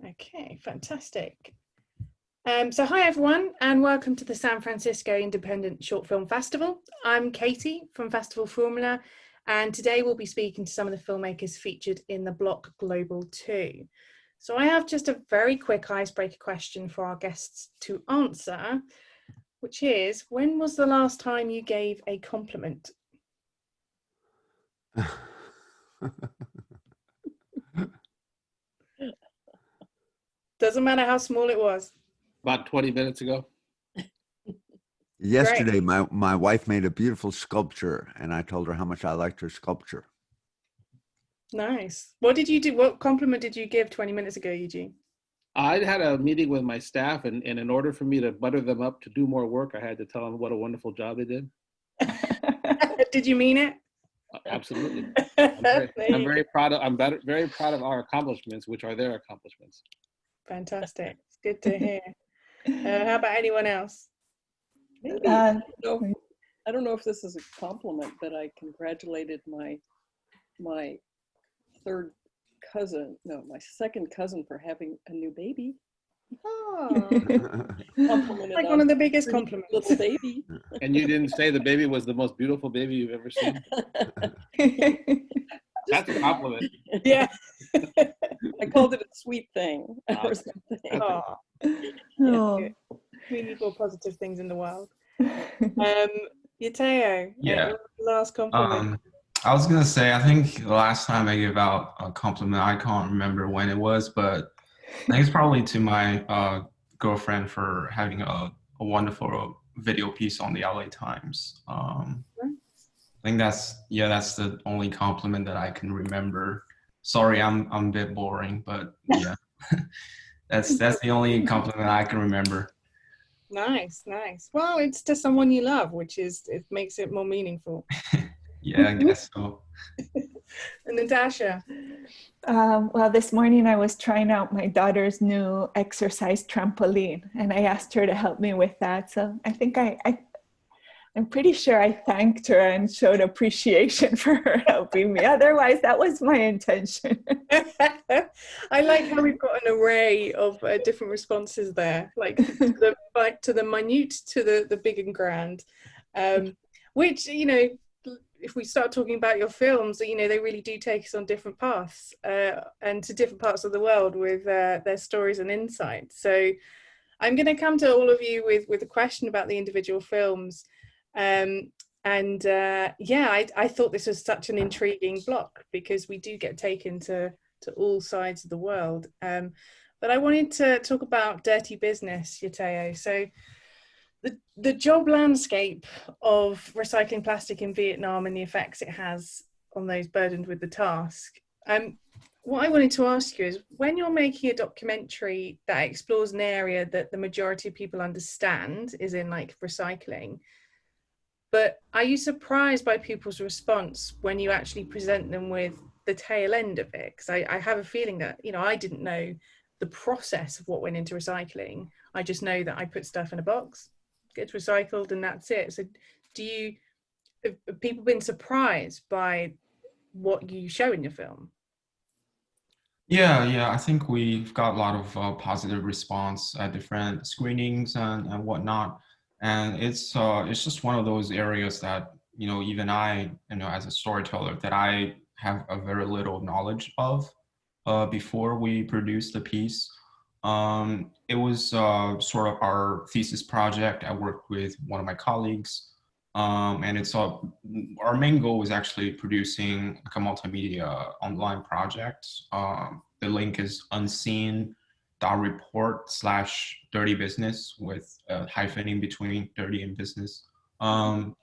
Okay, fantastic. So hi everyone, and welcome to the San Francisco Independent Short Film Festival. I'm Katie from Festival Formula, and today we'll be speaking to some of the filmmakers featured in the Block Global 2. So I have just a very quick icebreaker question for our guests to answer, which is, when was the last time you gave a compliment? Doesn't matter how small it was. About 20 minutes ago. Yesterday, my wife made a beautiful sculpture, and I told her how much I liked her sculpture. Nice. What did you do? What compliment did you give 20 minutes ago, Eugene? I had a meeting with my staff, and in order for me to butter them up to do more work, I had to tell them what a wonderful job they did. Did you mean it? Absolutely. I'm very proud of our accomplishments, which are their accomplishments. Fantastic. It's good to hear. How about anyone else? Maybe, I don't know if this is a compliment, but I congratulated my second cousin for having a new baby. Oh, like one of the biggest compliments. Little baby. And you didn't say the baby was the most beautiful baby you've ever seen? That's a compliment. Yeah. I called it a sweet thing or something. Oh. Oh. We need more positive things in the world. Yateo, Yeah. Last compliment. I was gonna say, I think the last time I gave out a compliment, I can't remember when it was, but I think it's probably to my girlfriend for having a wonderful video piece on the LA Times. I think that's the only compliment that I can remember. Sorry, I'm a bit boring, but yeah, that's the only compliment I can remember. Nice. Well, it's to someone you love, it makes it more meaningful. Yeah, I guess so. And Natasha? Well, this morning I was trying out my daughter's new exercise trampoline, and I asked her to help me with that. So I think I'm pretty sure I thanked her and showed appreciation for her helping me. Otherwise, that was my intention. I like how we've got an array of different responses there, like to the minute to the big and grand, which, if we start talking about your films, they really do take us on different paths and to different parts of the world with their stories and insights. So I'm going to come to all of you with a question about the individual films. I thought this was such an intriguing block because we do get taken to all sides of the world. But I wanted to talk about Dirty Business, Yateo. So the job landscape of recycling plastic in Vietnam and the effects it has on those burdened with the task. What I wanted to ask you is, when you're making a documentary that explores an area that the majority of people understand, is in like recycling, but are you surprised by people's response when you actually present them with the tail end of it? Because I have a feeling that, I didn't know the process of what went into recycling. I just know that I put stuff in a box, gets recycled, and that's it. So have people been surprised by what you show in your film? Yeah, I think we've got a lot of positive response at different screenings and whatnot. And it's just one of those areas that, even I, as a storyteller, that I have a very little knowledge of before we produced the piece. It was sort of our thesis project. I worked with one of my colleagues, and it's our main goal was actually producing like a multimedia online project. The link is unseen.report/dirty business with a hyphen in between dirty and business. So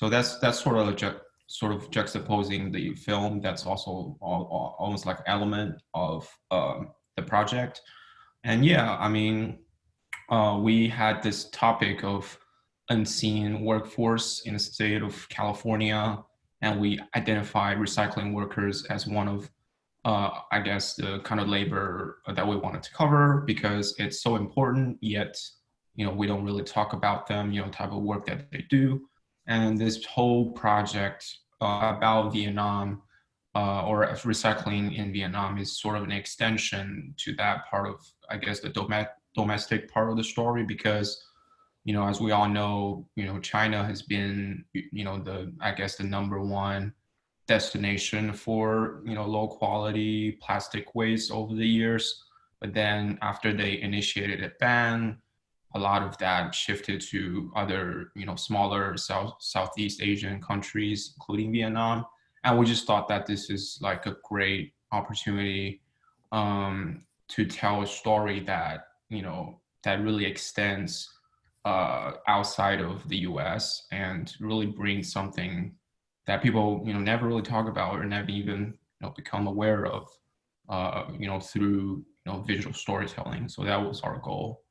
that's sort of juxtaposing the film. That's also almost like element of the project. And yeah, I mean, we had this topic of unseen workforce in the state of California, and we identified recycling workers as one of, I guess, the kind of labor that we wanted to cover because it's so important, yet, we don't really talk about them, type of work that they do. And this whole project about Vietnam or recycling in Vietnam is sort of an extension to that part of, I guess, the domestic part of the story, because, as we all know, China has been, I guess the number one destination for, low quality plastic waste over the years. But then after they initiated a ban, a lot of that shifted to other, smaller Southeast Asian countries, including Vietnam. And we just thought that this is like a great opportunity to tell a story that, that really extends outside of the US and really brings something that people, never really talk about or never even, become aware of, through, visual storytelling. So that was our goal.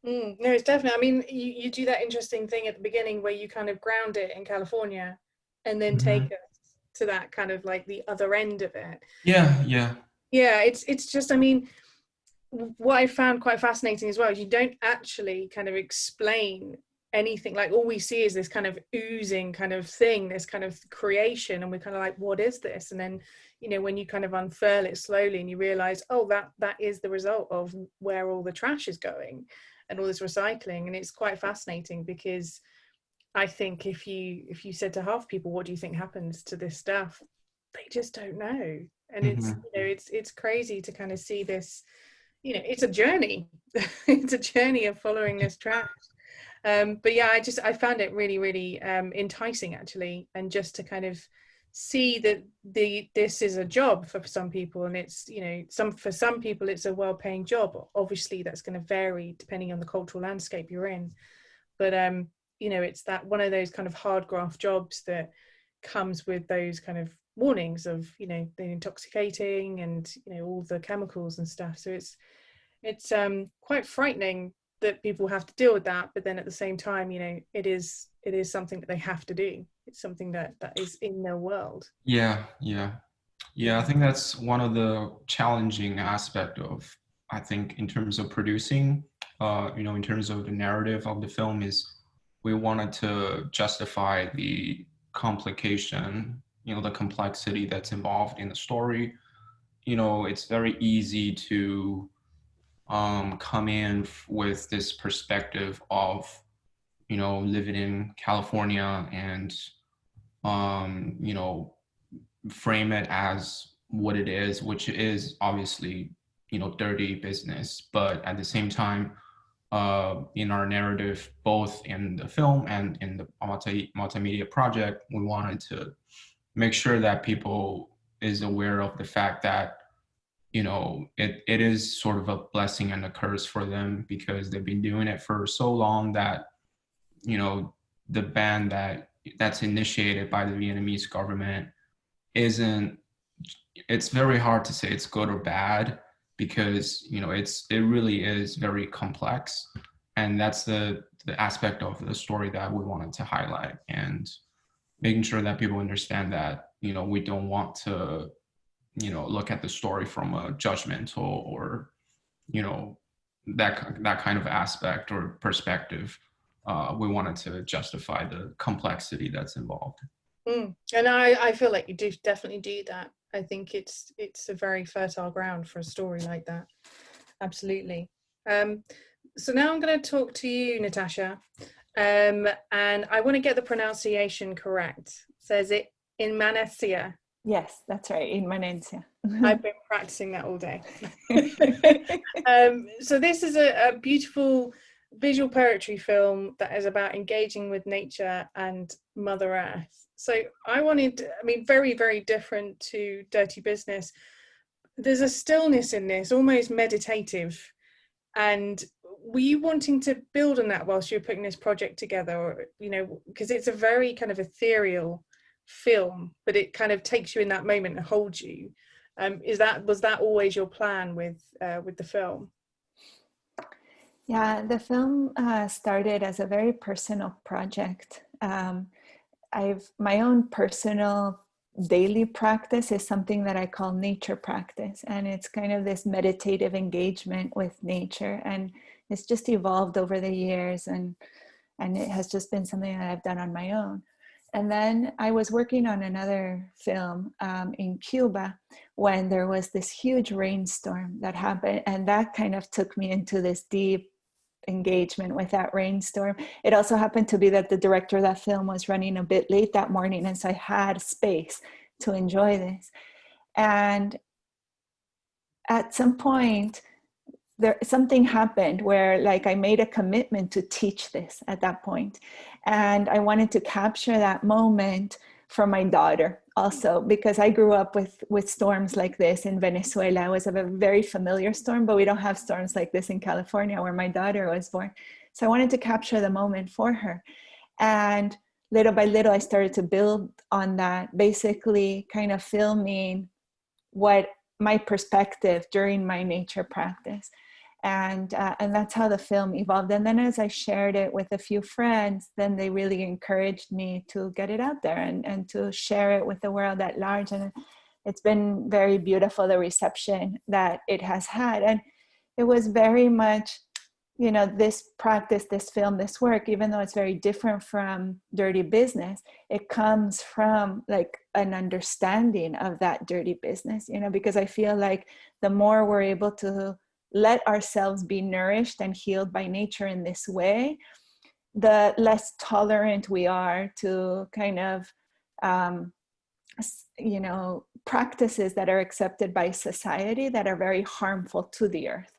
No, it's definitely, I mean, you do that interesting thing at the beginning where you kind of ground it in California and then take us to that kind of like the other end of it. Yeah. It's just, I mean, what I found quite fascinating as well is you don't actually kind of explain anything. Like all we see is this kind of oozing kind of thing, this kind of creation, and we're kind of like, what is this? And then, when you kind of unfurl it slowly and you realize, oh, that is the result of where all the trash is going and all this recycling. And it's quite fascinating, because I think if you said to half people, what do you think happens to this stuff, they just don't know. And it's crazy to kind of see this, it's a journey. It's a journey of following this trash. But yeah, I found it really, really enticing, actually, and just to kind of see that this is a job for some people, and it's for some people it's a well-paying job. Obviously that's going to vary depending on the cultural landscape you're in, but it's that one of those kind of hard graft jobs that comes with those kind of warnings of the intoxicating and all the chemicals and stuff. So it's quite frightening that people have to deal with that, but then at the same time, it is something that they have to do. It's something that is in their world. Yeah. I think that's one of the challenging aspect of, I think, in terms of producing, in terms of the narrative of the film, is we wanted to justify the complication, the complexity that's involved in the story. It's very easy to come in with this perspective of, living in California and, frame it as what it is, which is obviously, dirty business. But at the same time, in our narrative, both in the film and in the multimedia project, we wanted to make sure that people is aware of the fact that, it is sort of a blessing and a curse for them, because they've been doing it for so long that, the ban that's initiated by the Vietnamese government it's very hard to say it's good or bad, because, it really is very complex. And that's the aspect of the story that we wanted to highlight, and making sure that people understand that, we don't want to, look at the story from a judgmental or, that kind of aspect or perspective. We wanted to justify the complexity that's involved. And I feel like you do definitely do that. I think it's a very fertile ground for a story like that. Absolutely. So now I'm going to talk to you, Natasha, and I want to get the pronunciation correct. Says it Inmanesia. Yes, that's right, Inmanesia. I've been practicing that all day. So this is a beautiful visual poetry film that is about engaging with nature and Mother Earth. So very, very different to Dirty Business. There's a stillness in this, almost meditative. And were you wanting to build on that whilst you were putting this project together? Or, because it's a very kind of ethereal film, but it kind of takes you in that moment and holds you. Was that always your plan with the film? Yeah, the film started as a very personal project. My own personal daily practice is something that I call nature practice, and it's kind of this meditative engagement with nature, and it's just evolved over the years, and it has just been something that I've done on my own. And then I was working on another film in Cuba when there was this huge rainstorm that happened. And that kind of took me into this deep engagement with that rainstorm. It also happened to be that the director of that film was running a bit late that morning. And so I had space to enjoy this. And at some point, something happened where like I made a commitment to teach this at that point. And I wanted to capture that moment for my daughter also, because I grew up with storms like this in Venezuela. It was a very familiar storm, but we don't have storms like this in California where my daughter was born. So I wanted to capture the moment for her. And little by little, I started to build on that, basically kind of filming what my perspective during my nature practice. And that's how the film evolved. And then as I shared it with a few friends, then they really encouraged me to get it out there and to share it with the world at large. And it's been very beautiful, the reception that it has had. And it was very much, you know, this practice, this film, this work, even though it's very different from Dirty Business, it comes from like an understanding of that dirty business, you know, because I feel like the more we're able to let ourselves be nourished and healed by nature in this way, the less tolerant we are to kind of, you know, practices that are accepted by society that are very harmful to the earth.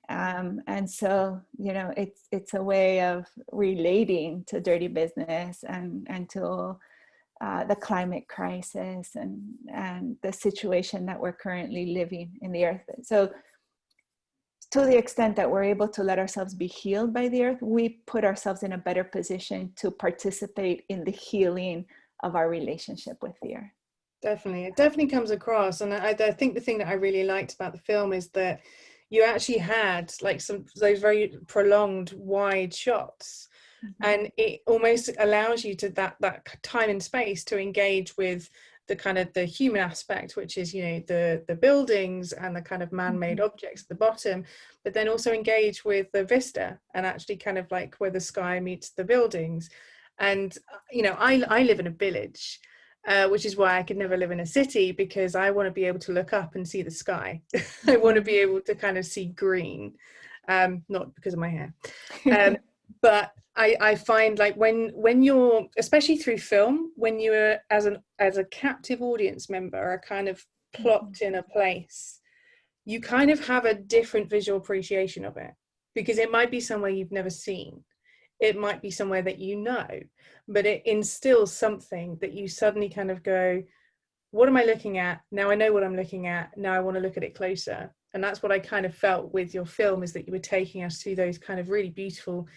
And so, you know, it's a way of relating to Dirty Business and to the climate crisis and the situation that we're currently living in the earth. So to the extent that we're able to let ourselves be healed by the earth, we put ourselves in a better position to participate in the healing of our relationship with the earth. Definitely. It definitely comes across. And I think the thing that I really liked about the film is that you actually had like those very prolonged wide shots, and it almost allows you to that time and space to engage with the kind of the human aspect, which is, you know, the buildings and the kind of man-made objects at the bottom, but then also engage with the vista and actually kind of like where the sky meets the buildings. And, you know, I live in a village, which is why I could never live in a city, because I want to be able to look up and see the sky. I want to be able to kind of see green, not because of my hair. But I find like when you're, especially through film, when you're as a captive audience member are kind of plopped in a place, you kind of have a different visual appreciation of it, because it might be somewhere you've never seen. It might be somewhere that you know, but it instills something that you suddenly kind of go, what am I looking at? Now I know what I'm looking at. Now I want to look at it closer. And that's what I kind of felt with your film, is that you were taking us through those kind of really beautiful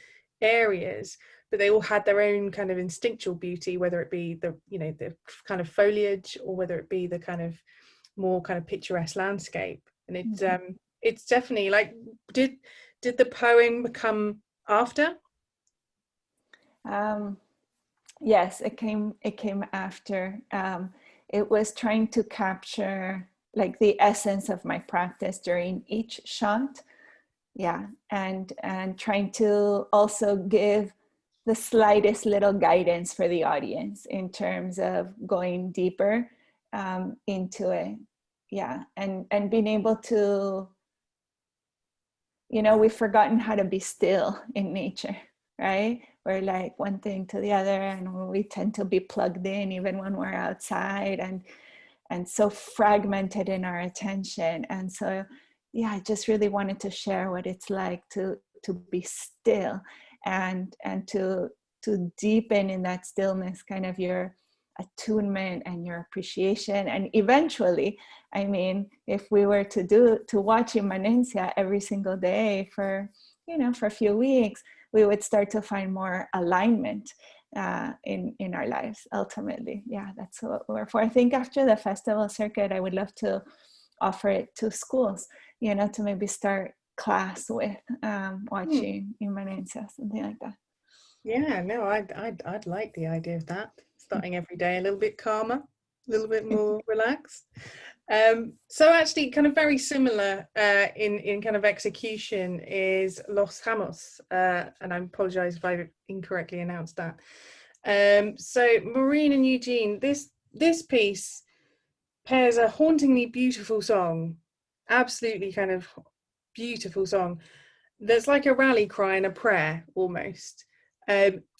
areas, but they all had their own kind of instinctual beauty, whether it be the, you know, the kind of foliage, or whether it be the kind of more kind of picturesque landscape. And it's definitely like, did the poem come after? Yes, it came after. It was trying to capture like the essence of my practice during each shot. Yeah, and trying to also give the slightest little guidance for the audience in terms of going deeper into it. Yeah, and being able to, you know, we've forgotten how to be still in nature, right? We're like one thing to the other, and we tend to be plugged in even when we're outside, and so fragmented in our attention. And so, yeah, I just really wanted to share what it's like to be still and to deepen in that stillness, kind of your attunement and your appreciation. And eventually, I mean, if we were to watch Immanencia every single day for, you know, for a few weeks, we would start to find more alignment in our lives ultimately. Yeah, that's what we're for. I think after the festival circuit, I would love to offer it to schools, you know, to maybe start class with watching Immanencia, something like that. Yeah, no, I'd like the idea of that. Starting every day a little bit calmer, a little bit more relaxed. So actually kind of very similar in kind of execution is Los Hamos, and I apologize if I incorrectly announced that. So Maureen and Eugene, this piece pairs a hauntingly beautiful song, absolutely kind of beautiful song, that's like a rally cry and a prayer almost,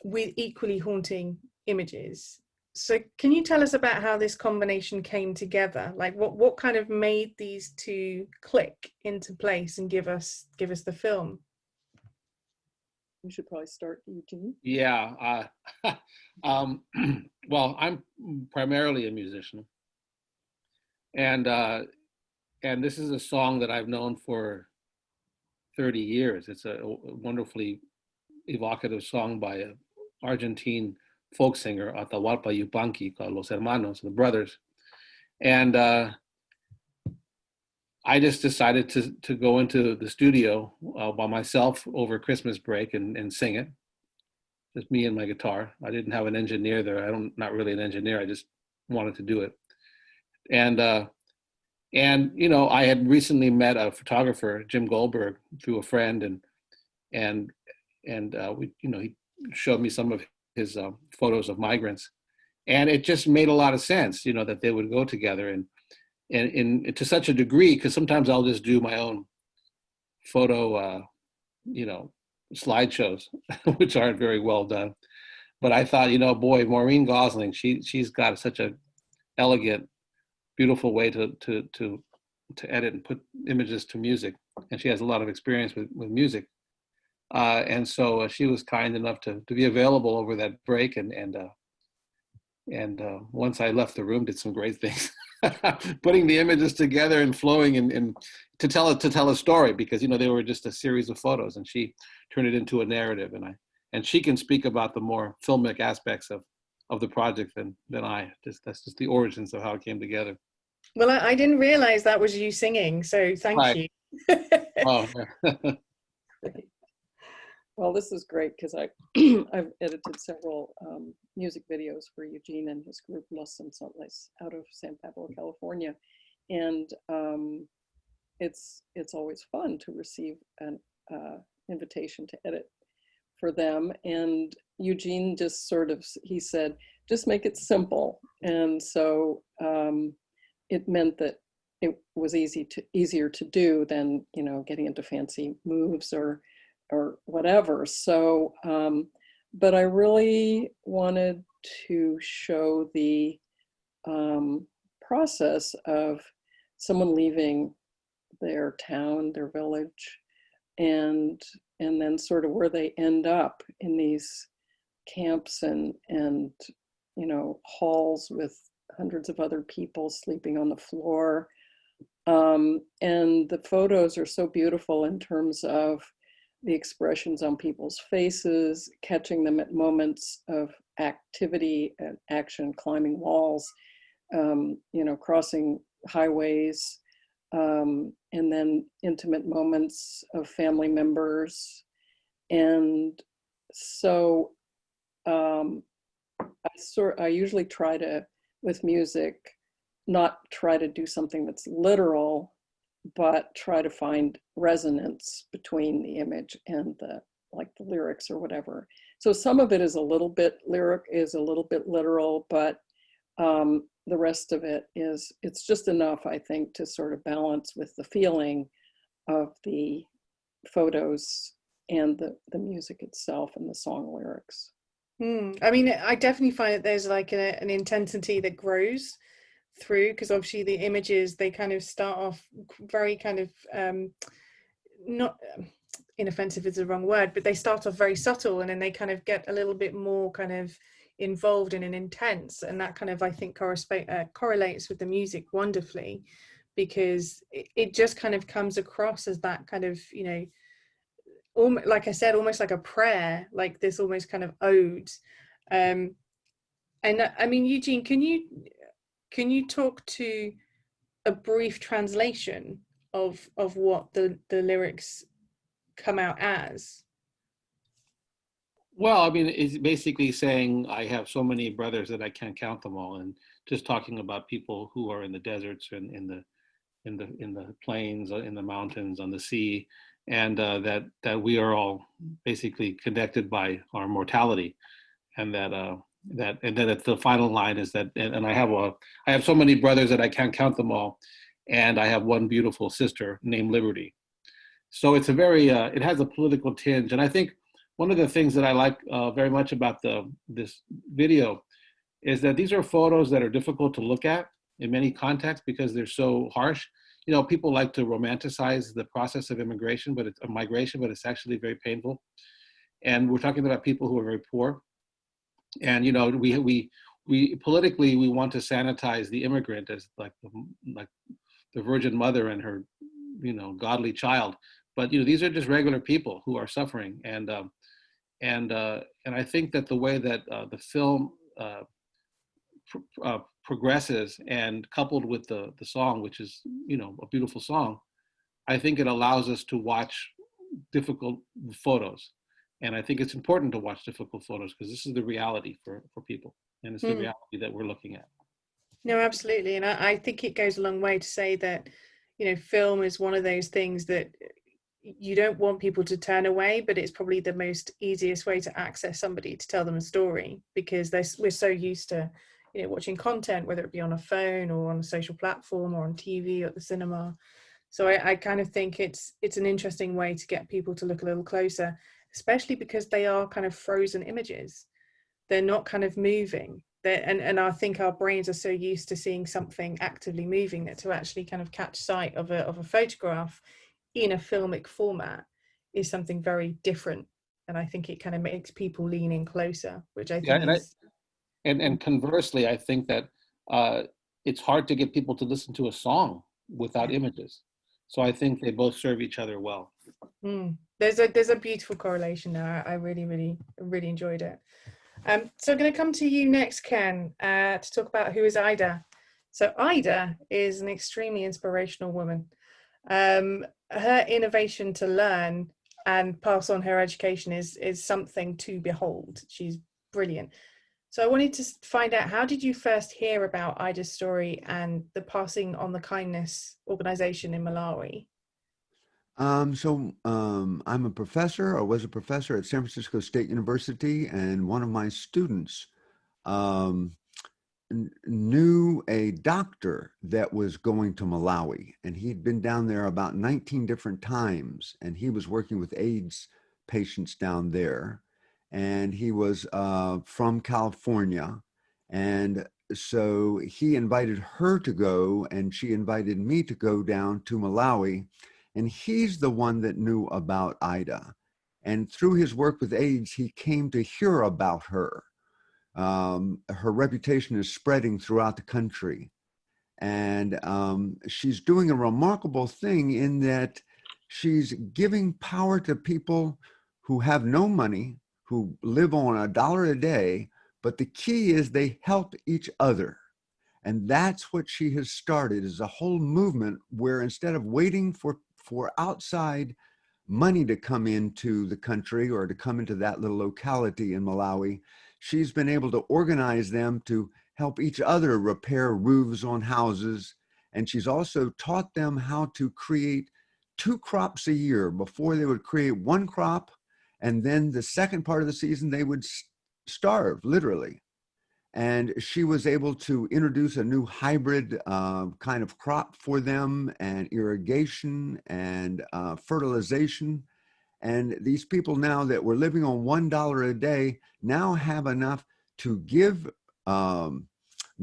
with equally haunting images. So can you tell us about how this combination came together? Like what kind of made these two click into place and give us the film? You should probably start, Eugene. Yeah. Well, I'm primarily a musician, and this is a song that I've known for 30 years. It's a wonderfully evocative song by an Argentine folk singer, Atahualpa Yupanqui, called Los Hermanos, the brothers. And I just decided to go into the studio by myself over Christmas break and sing it. Just me and my guitar. I didn't have an engineer there. Not really an engineer. I just wanted to do it. And you know, I had recently met a photographer, Jim Goldberg, through a friend, and we, you know, he showed me some of his photos of migrants, and it just made a lot of sense, you know, that they would go together and to such a degree, because sometimes I'll just do my own photo, you know, slideshows, which aren't very well done. But I thought, you know, boy, Maureen Gosling, she's got such a elegant, beautiful way to edit and put images to music, and she has a lot of experience with music. And so she was kind enough to be available over that break, and once I left the room, did some great things, putting the images together and flowing and to tell a story, because you know they were just a series of photos, and she turned it into a narrative, and she can speak about the more filmic aspects of the project than I. That's just the origins of how it came together. Well, I didn't realize that was you singing, so thank you. Oh. Well, this is great because I've edited several music videos for Eugene and his group Los Sensables out of San Pablo, California, and it's always fun to receive an invitation to edit for them. And Eugene just he said, just make it simple, and so it meant that it was easier to do than, you know, getting into fancy moves or whatever. So, but I really wanted to show the process of someone leaving their town, their village, and then sort of where they end up in these camps and you know, halls with hundreds of other people sleeping on the floor. And the photos are so beautiful in terms of the expressions on people's faces, catching them at moments of activity and action, climbing walls, you know, crossing highways, and then intimate moments of family members. And so I usually try to, with music, not try to do something that's literal, but try to find resonance between the image and the lyrics or whatever. So some of it is a little bit literal, but the rest of it it's just enough, I think, to sort of balance with the feeling of the photos and the music itself and the song lyrics. I mean, I definitely find that there's like an intensity that grows through, because obviously the images, they kind of start off very kind of not inoffensive is the wrong word, but they start off very subtle, and then they kind of get a little bit more kind of involved in an intense, and that kind of, I think, correlates with the music wonderfully, because it just kind of comes across as that kind of, you know, like I said, almost like a prayer, like this almost kind of ode. And I mean, Eugene, can you talk to a brief translation of what the lyrics come out as? Well, I mean, it's basically saying I have so many brothers that I can't count them all, and just talking about people who are in the deserts and in the plains, in the mountains, on the sea, and that we are all basically connected by our mortality, and that that, and then at the final line is that, and I have so many brothers that I can't count them all, and I have one beautiful sister named Liberty. So it's a very, it has a political tinge, and I think one of the things that I like very much about this video is that these are photos that are difficult to look at in many contexts because they're so harsh. You know, people like to romanticize the process of immigration, but it's a migration, but it's actually very painful. And we're talking about people who are very poor. And, you know, we politically, we want to sanitize the immigrant as like the Virgin Mother and her, you know, godly child. But, you know, these are just regular people who are suffering. And I think that the way that the film progresses, and coupled with the song, which is, you know, a beautiful song, I think it allows us to watch difficult photos. And I think it's important to watch difficult photos because this is the reality for people. And it's the reality that we're looking at. No, absolutely. And I think it goes a long way to say that, you know, film is one of those things that you don't want people to turn away, but it's probably the most easiest way to access somebody to tell them a story, because we're so used to, you know, watching content, whether it be on a phone or on a social platform or on TV or at the cinema. So I kind of think it's an interesting way to get people to look a little closer, especially because they are kind of frozen images. They're not kind of moving. And I think our brains are so used to seeing something actively moving that to actually kind of catch sight of a photograph in a filmic format is something very different. And I think it kind of makes people lean in closer, which I think is... And conversely, I think that it's hard to get people to listen to a song without images. So I think they both serve each other well. There's a beautiful correlation there. I really enjoyed it. So I'm going to come to you next, Ken, to talk about who is Ida. So Ida is an extremely inspirational woman. Her innovation to learn and pass on her education is something to behold. She's brilliant. So I wanted to find out, how did you first hear about Ida's story and the Passing on the Kindness organization in Malawi? I'm a professor, or was a professor at San Francisco State University, and one of my students knew a doctor that was going to Malawi, and he'd been down there about 19 different times, and he was working with AIDS patients down there, and he was from California, and so he invited her to go, and she invited me to go down to Malawi. And he's the one that knew about Ida. And through his work with AIDS, he came to hear about her. Her reputation is spreading throughout the country. And she's doing a remarkable thing in that she's giving power to people who have no money, who live on $1 a day, but the key is they help each other. And that's what she has started, is a whole movement where instead of waiting for outside money to come into the country or to come into that little locality in Malawi, she's been able to organize them to help each other repair roofs on houses. And she's also taught them how to create 2 crops a year. Before, they would create 1 crop, and then the second part of the season they would starve, literally. And she was able to introduce a new hybrid kind of crop for them, and irrigation and fertilization. And these people now that were living on $1 a day now have enough to give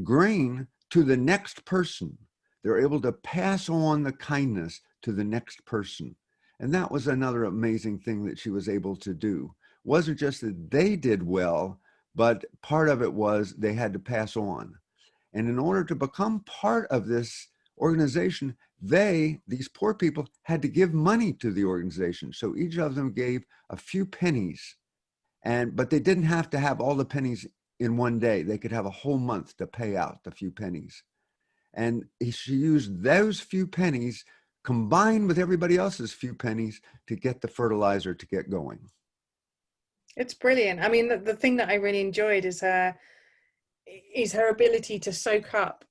grain to the next person. They're able to pass on the kindness to the next person. And that was another amazing thing that she was able to do. It wasn't just that they did well, but part of it was they had to pass on. And in order to become part of this organization, these poor people, had to give money to the organization. So each of them gave a few pennies, but they didn't have to have all the pennies in one day. They could have a whole month to pay out the few pennies. And she used those few pennies combined with everybody else's few pennies to get the fertilizer to get going. It's brilliant. I mean, the thing that I really enjoyed is her ability to soak up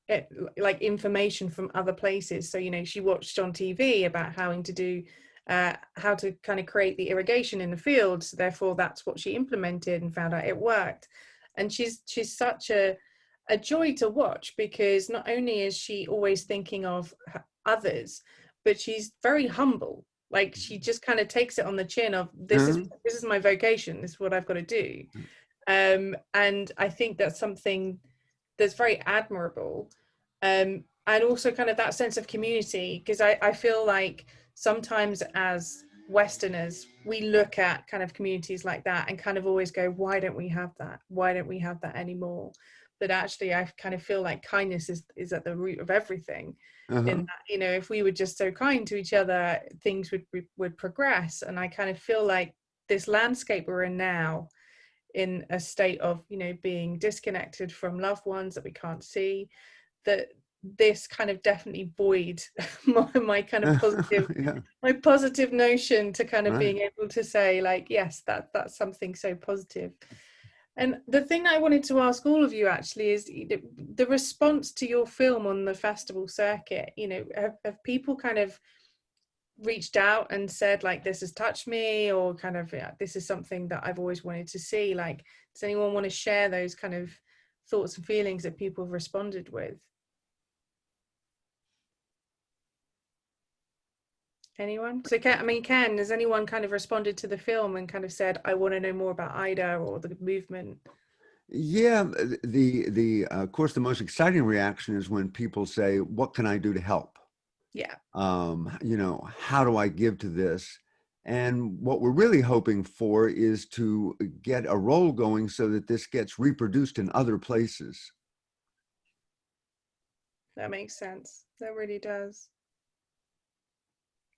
like information from other places. So, you know, she watched on TV about how to kind of create the irrigation in the fields. Therefore, that's what she implemented and found out it worked. and she's such a joy to watch, because not only is she always thinking of others, but she's very humble. Like, she just kind of takes it on the chin of, this is my vocation, this is what I've got to do. And I think that's something that's very admirable. And also kind of that sense of community, because I feel like sometimes as Westerners, we look at kind of communities like that and kind of always go, why don't we have that? Why don't we have that anymore? But actually, I kind of feel like kindness is at the root of everything. In that, you know, if we were just so kind to each other, things would progress. And I kind of feel like this landscape we're in now, in a state of, you know, being disconnected from loved ones that we can't see, that this kind of definitely buoyed my kind of positive my positive notion to kind of being able to say, like, yes, that's something so positive. And the thing I wanted to ask all of you actually is the response to your film on the festival circuit. You know, have people kind of reached out and said, like, this has touched me, or kind of, yeah, this is something that I've always wanted to see? Like, does anyone want to share those kind of thoughts and feelings that people have responded with? Anyone? So Ken, has anyone kind of responded to the film and kind of said, I want to know more about Ida or the movement? Yeah, of course, the most exciting reaction is when people say, what can I do to help? Yeah. You know, how do I give to this? And what we're really hoping for is to get a roll going so that this gets reproduced in other places. That makes sense. That really does.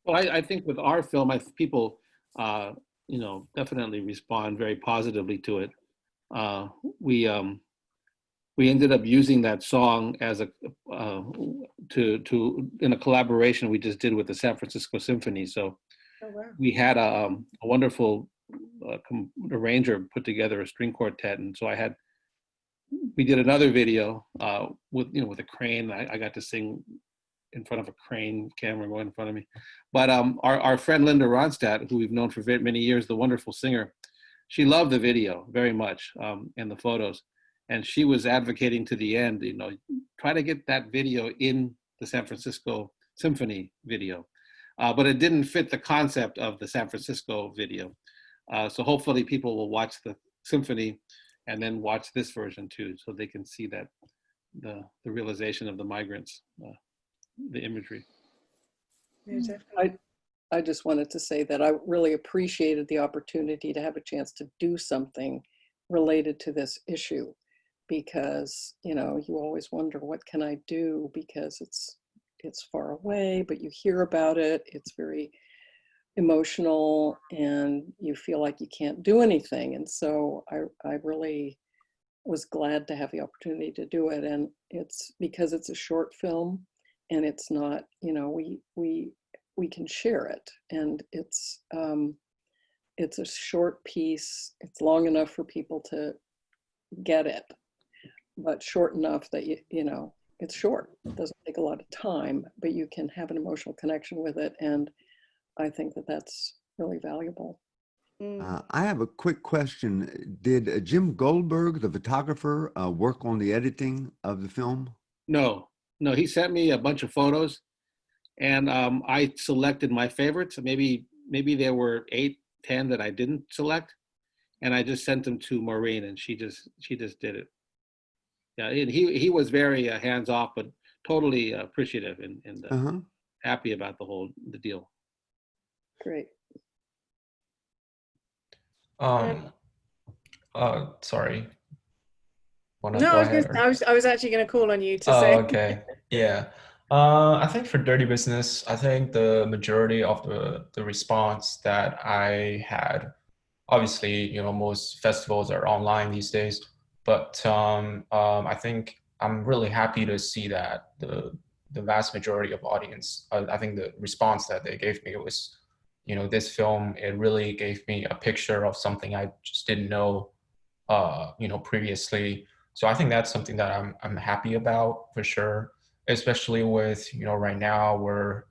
Well, I think with our film, people, you know, definitely respond very positively to it. We ended up using that song as a in a collaboration we just did with the San Francisco Symphony. So we had a wonderful arranger put together a string quartet, and so we did another video with a crane. I got to sing in front of a crane camera going in front of me. But our friend Linda Ronstadt, who we've known for many years, the wonderful singer, she loved the video very much, and the photos. And she was advocating to the end, you know, try to get that video in the San Francisco Symphony video. But it didn't fit the concept of the San Francisco video. So hopefully people will watch the symphony and then watch this version too, so they can see that the realization of the migrants, the imagery. I just wanted to say that I really appreciated the opportunity to have a chance to do something related to this issue, because, you know, you always wonder, what can I do? Because it's far away, but you hear about it, it's very emotional, and you feel like you can't do anything. And so I really was glad to have the opportunity to do it. And it's because it's a short film, and it's not, you know, we can share it, and it's a short piece. It's long enough for people to get it, but short enough that you know, it's short. It doesn't take a lot of time, but you can have an emotional connection with it, and I think that that's really valuable. I have a quick question. Did Jim Goldberg, the photographer, work on the editing of the film? No, he sent me a bunch of photos, and I selected my favorites. Maybe there were 8, 10 that I didn't select, and I just sent them to Maureen, and she just did it. Yeah, and he was very hands off, but totally appreciative and happy about the deal. Great. Sorry. No, I was actually going to call on you to say. Okay. Yeah. I think for Dirty Business, I think the majority of the response that I had, obviously, you know, most festivals are online these days, but I think I'm really happy to see that the vast majority of audience, I think the response that they gave me was, you know, this film, it really gave me a picture of something I just didn't know, you know, previously. So I think that's something that I'm happy about for sure, especially with, you know, right now we're,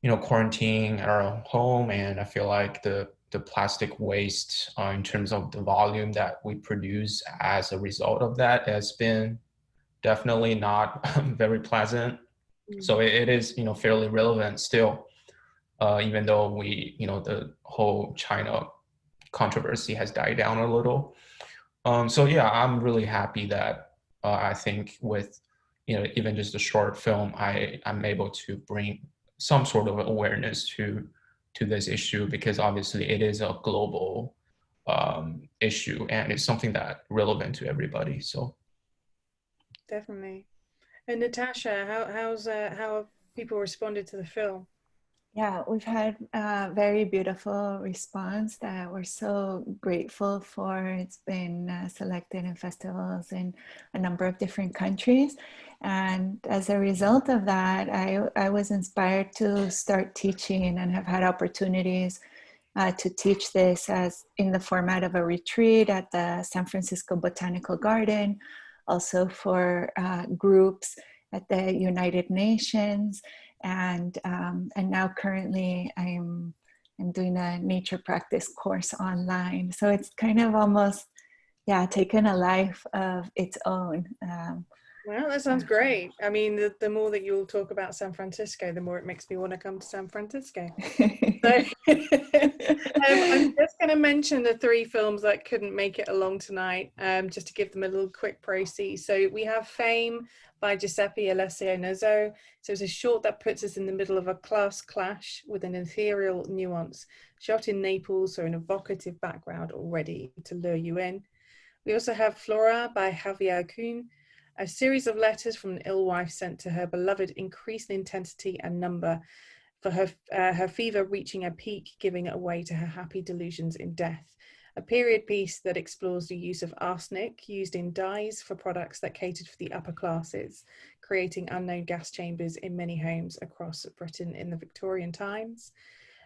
you know, quarantining at our home, and I feel like the the plastic waste in terms of the volume that we produce as a result of that has been definitely not very pleasant. So it is, fairly relevant still, even though the whole China controversy has died down a little. So yeah, I'm really happy that I think with, even just a short film, I'm able to bring some sort of awareness to this issue, because obviously it is a global issue and it's something that relevant to everybody. So definitely. And Natasha, how have people responded to the film? Yeah, we've had a very beautiful response that we're so grateful for. It's been selected in festivals in a number of different countries. And as a result of that, I was inspired to start teaching and have had opportunities to teach this as in the format of a retreat at the San Francisco Botanical Garden, also for groups at the United Nations. And now currently I'm doing a nature practice course online. So it's kind of almost, taken a life of its own. Well, that sounds great. I mean, the more that you'll talk about San Francisco, the more it makes me want to come to San Francisco. So I'm just going to mention the 3 films that couldn't make it along tonight, just to give them a little quick précis. So we have Fame by Giuseppe Alessio Nozzo. So it's a short that puts us in the middle of a class clash with an ethereal nuance, shot in Naples, so an evocative background already to lure you in. We also have Flora by Javier Kuhn, a series of letters from an ill wife sent to her beloved, increased in intensity and number, for her fever reaching a peak, giving it away to her happy delusions in death. A period piece that explores the use of arsenic used in dyes for products that catered for the upper classes, creating unknown gas chambers in many homes across Britain in the Victorian times.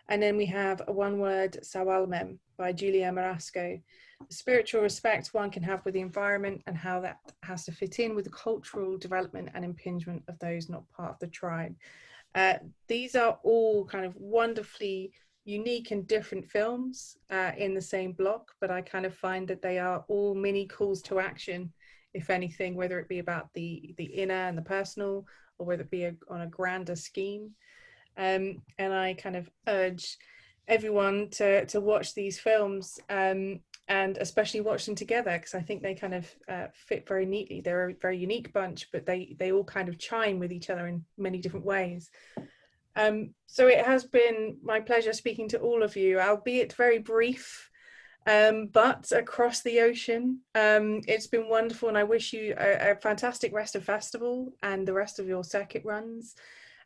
And then we have a one-word Sawalmem by Julia Marasco, the spiritual respect one can have with the environment and how that has to fit in with the cultural development and impingement of those not part of the tribe. These are all kind of wonderfully unique and different films in the same block, but I kind of find that they are all mini calls to action, if anything, whether it be about the inner and the personal, or whether it be on a grander scheme. And I kind of urge everyone to watch these films, and especially watch them together, because I think they kind of fit very neatly. They're a very unique bunch, but they all kind of chime with each other in many different ways. So it has been my pleasure speaking to all of you, albeit very brief, but across the ocean. It's been wonderful, and I wish you a fantastic rest of festival and the rest of your circuit runs.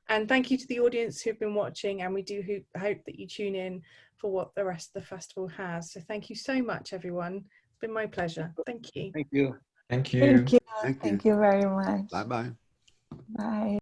And thank you to the audience who've been watching, and we do hope that you tune in for what the rest of the festival has. So thank you so much, everyone. It's been my pleasure. Thank you. Thank you. thank you. Thank you. Thank you. Thank you very much. Bye-bye. Bye.